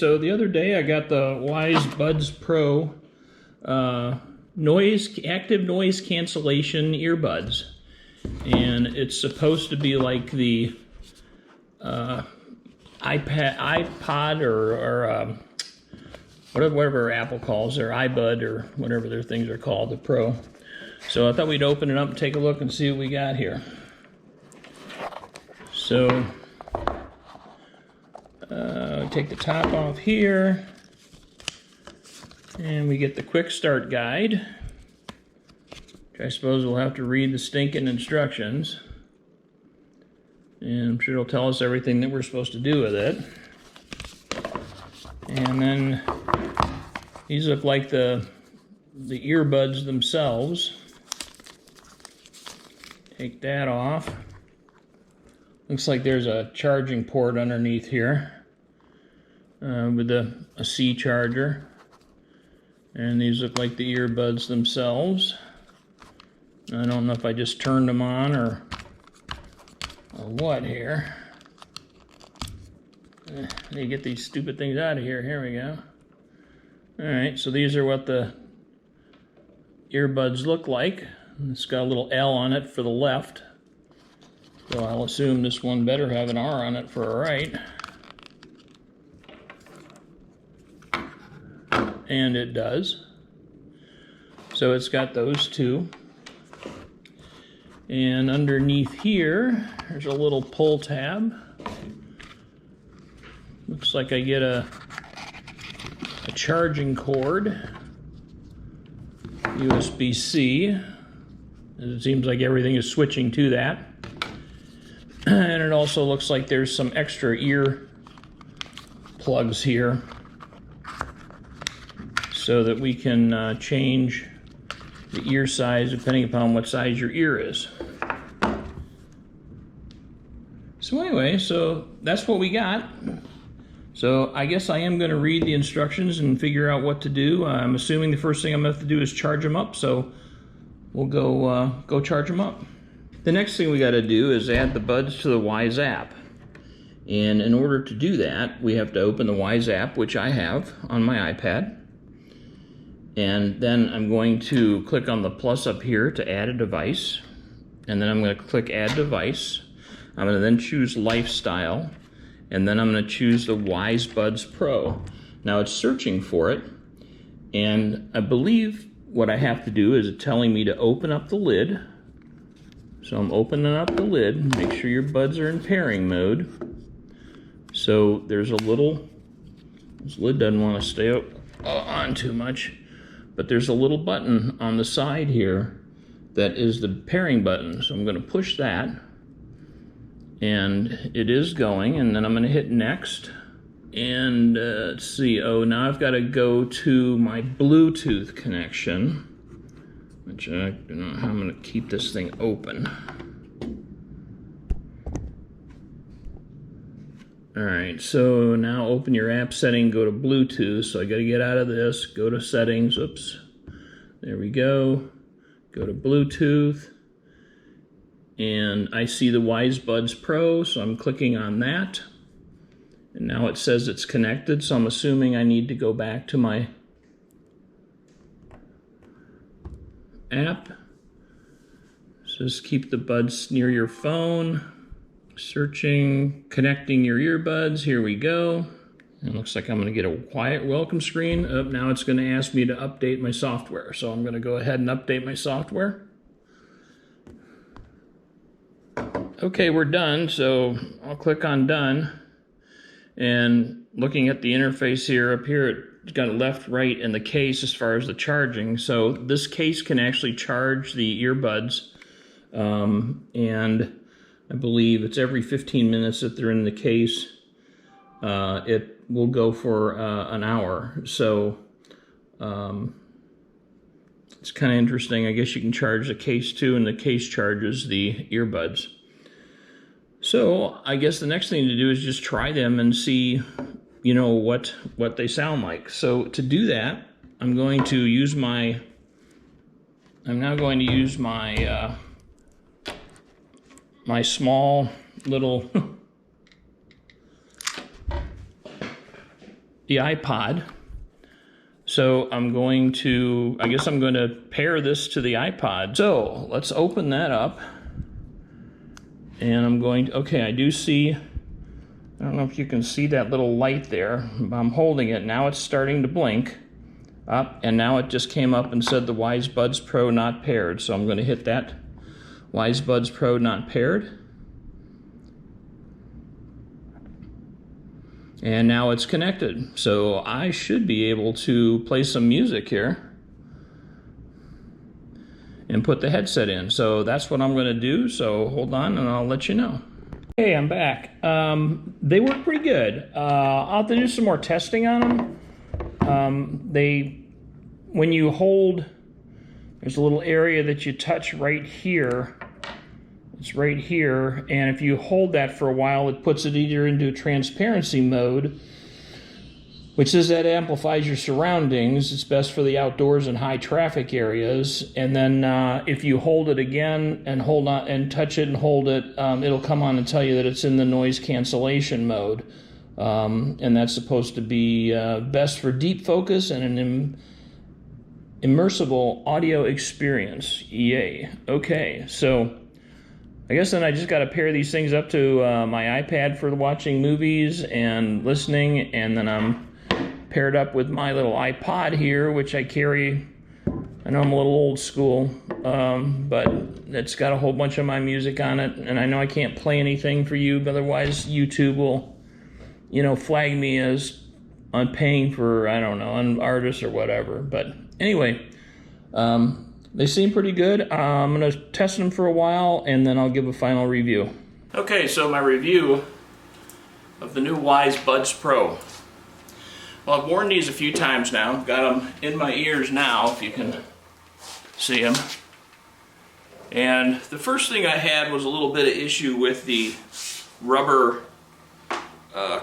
so the other day I got the Wyze Buds Pro active noise cancellation earbuds, and it's supposed to be like the iPod or whatever Apple calls their iBud or whatever their things are called, the Pro. So I thought we'd open it up and take a look and see what we got here. So take the top off here, and we get the quick start guide, which I suppose we'll have to read the stinking instructions, and I'm sure it'll tell us everything that we're supposed to do with it. And then these look like the earbuds themselves. Take that off. Looks like there's a charging port underneath here with a C charger. And these look like the earbuds themselves. I don't know if I just turned them on or what here. Let me get these stupid things out of here. Here we go. Alright, so these are what the earbuds look like. It's got a little L on it for the left. So I'll assume this one better have an R on it for a right. And it does. So it's got those two. And underneath here, there's a little pull tab. Looks like I get a charging cord, USB-C. It seems like everything is switching to that. And it also looks like there's some extra ear plugs here so that we can change the ear size depending upon what size your ear is. So anyway, so that's what we got. So I guess I am going to read the instructions and figure out what to do. I'm assuming the first thing I'm going to have to do is charge them up, so we'll go charge them up. The next thing we got to do is add the buds to the Wyze app. And in order to do that, we have to open the Wyze app, which I have on my iPad. And then I'm going to click on the plus up here to add a device. And then I'm going to click add device. I'm going to then choose lifestyle. And then I'm going to choose the Wyze Buds Pro. Now it's searching for it. And I believe what I have to do is it's telling me to open up the lid. So I'm opening up the lid. Make sure your buds are in pairing mode. So there's a little, this lid doesn't want to stay on too much, but there's a little button on the side here that is the pairing button. So I'm going to push that, and it is going, and then I'm going to hit next. And let's see, oh, now I've got to go to my Bluetooth connection, which I don't know how I'm going to keep this thing open. Alright, so now open your app setting, go to Bluetooth. So I got to get out of this, go to settings, oops, there we go. Go to Bluetooth, and I see the Wyze Buds Pro, so I'm clicking on that. And now it says it's connected, so I'm assuming I need to go back to my app. It says keep the buds near your phone. Searching, connecting your earbuds. Here we go. It looks like I'm going to get a quiet welcome screen. Oh, now it's going to ask me to update my software. So I'm going to go ahead and update my software. Okay, we're done. So I'll click on done. And looking at the interface here, up here, it's got a left, right, and the case as far as the charging. So this case can actually charge the earbuds. And I believe it's every 15 minutes that they're in the case. It will go for an hour. So it's kind of interesting. I guess you can charge the case too, and the case charges the earbuds. So I guess the next thing to do is just try them and see, you know, what they sound like. So to do that, I'm now going to use my my small little the iPod. So I guess I'm going to pair this to the iPod. So let's open that up. And I'm going to, okay, I do see, I don't know if you can see that little light there. I'm holding it. Now it's starting to blink up, and now it just came up and said the Wyze Buds Pro not paired. So I'm going to hit that Wyze Buds Pro not paired. And now it's connected. So I should be able to play some music here and put the headset in. So that's what I'm going to do. So hold on and I'll let you know. Hey, I'm back. They work pretty good. I'll have to do some more testing on them. When you hold, there's a little area that you touch right here. It's right here, and if you hold that for a while, it puts it either into transparency mode, which says that amplifies your surroundings. It's best for the outdoors and high traffic areas. And then if you hold it again and hold on and touch it and hold it, it'll come on and tell you that it's in the noise cancellation mode. And that's supposed to be best for deep focus and an immersive audio experience. Yay. Okay, so I guess then I just got to pair these things up to my iPad for watching movies and listening, and then I'm paired up with my little iPod here, which I carry. I know I'm a little old school, but it's got a whole bunch of my music on it, and I know I can't play anything for you, but otherwise YouTube will, flag me as I'm paying for, I don't know, an artist or whatever. But anyway, they seem pretty good. I'm going to test them for a while, and then I'll give a final review. Okay, so my review of the new Wyze Buds Pro. Well, I've worn these a few times now. Got them in my ears now, if you can see them. And the first thing I had was a little bit of issue with the rubber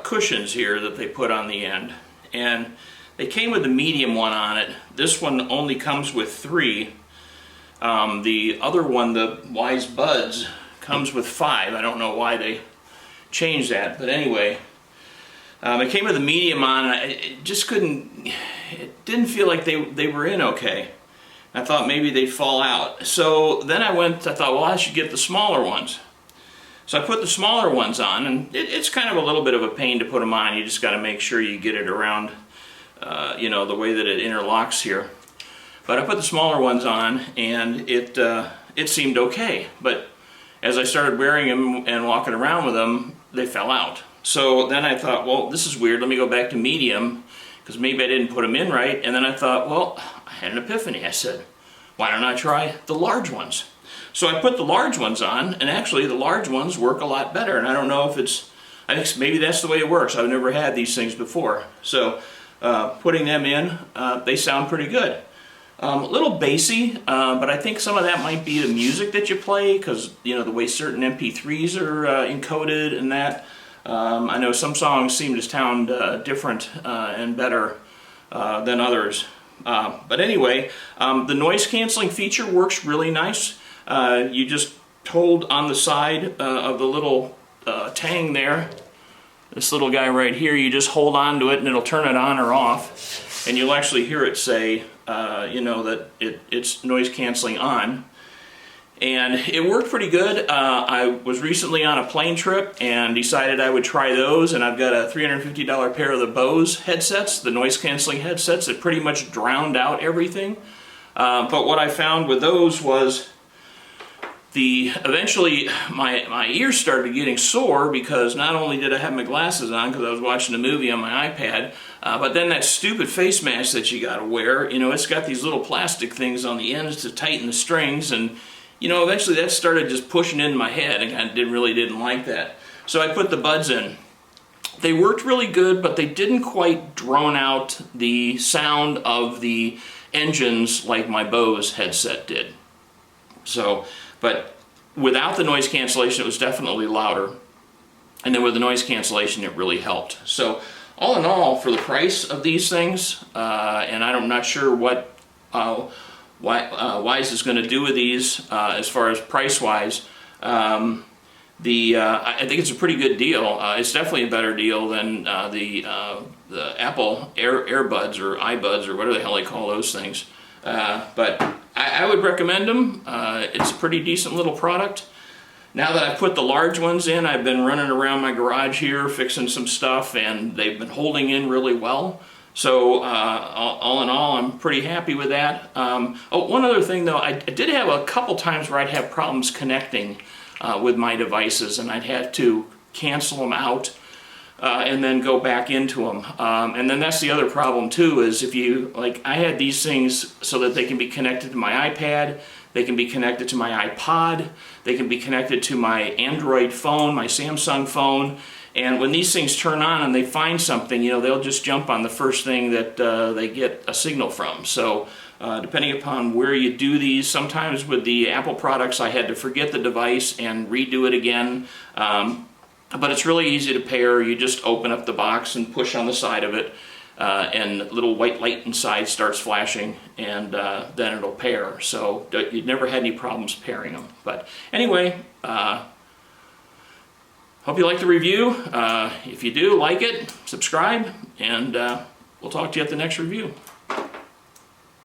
cushions here that they put on the end. And they came with the medium one on it. This one only comes with 3. The other one, the Wyze Buds, comes with 5. I don't know why they changed that, but anyway, it came with the medium on, and it just couldn't, it didn't feel like they were in okay. I thought maybe they'd fall out. So then I thought, well, I should get the smaller ones. So I put the smaller ones on, and it's kind of a little bit of a pain to put them on. You just got to make sure you get it around, the way that it interlocks here. But I put the smaller ones on, and it seemed okay. But as I started wearing them and walking around with them, they fell out. So then I thought, well, this is weird. Let me go back to medium, because maybe I didn't put them in right. And then I thought, well, I had an epiphany. I said, why don't I try the large ones? So I put the large ones on, and actually the large ones work a lot better. And I don't know if I think maybe that's the way it works. I've never had these things before. So putting them in, they sound pretty good. A little bassy, but I think some of that might be the music that you play, because the way certain MP3s are encoded and that. I know some songs seem to sound different and better than others. But anyway, the noise canceling feature works really nice. You just hold on the side of the little tang there, this little guy right here, you just hold on to it and it'll turn it on or off, and you'll actually hear it say that it's noise canceling on. And it worked pretty good. I was recently on a plane trip and decided I would try those, and I've got a $350 pair of the Bose headsets, the noise canceling headsets that pretty much drowned out everything. But what I found with those was eventually my ears started getting sore, because not only did I have my glasses on because I was watching a movie on my iPad, but then that stupid face mask that you gotta wear, it's got these little plastic things on the ends to tighten the strings, and eventually that started just pushing into my head, and I really didn't like that. So I put the buds in. They worked really good, but they didn't quite drone out the sound of the engines like my Bose headset did. So, but without the noise cancellation, it was definitely louder. And then with the noise cancellation, it really helped. So, all in all, for the price of these things, and I'm not sure what Wyze is going to do with these as far as price-wise, I think it's a pretty good deal. It's definitely a better deal than the Apple Earbuds or iBuds or whatever the hell they call those things. But I would recommend them. It's a pretty decent little product. Now that I've put the large ones in, I've been running around my garage here fixing some stuff, and they've been holding in really well. So all in all, I'm pretty happy with that. Oh, one other thing though, I did have a couple times where I'd have problems connecting with my devices, and I'd have to cancel them out and then go back into them. And then that's the other problem too, is if you, like, I had these things so that they can be connected to my iPad, they can be connected to my iPod, they can be connected to my Android phone, my Samsung phone, and when these things turn on and they find something, you know, they'll just jump on the first thing that they get a signal from. So depending upon where you do these, sometimes with the Apple products I had to forget the device and redo it again. But it's really easy to pair. You just open up the box and push on the side of it, and a little white light inside starts flashing, and then it'll pair. So you've never had any problems pairing them. But anyway, hope you like the review. If you do, like it, subscribe, and we'll talk to you at the next review.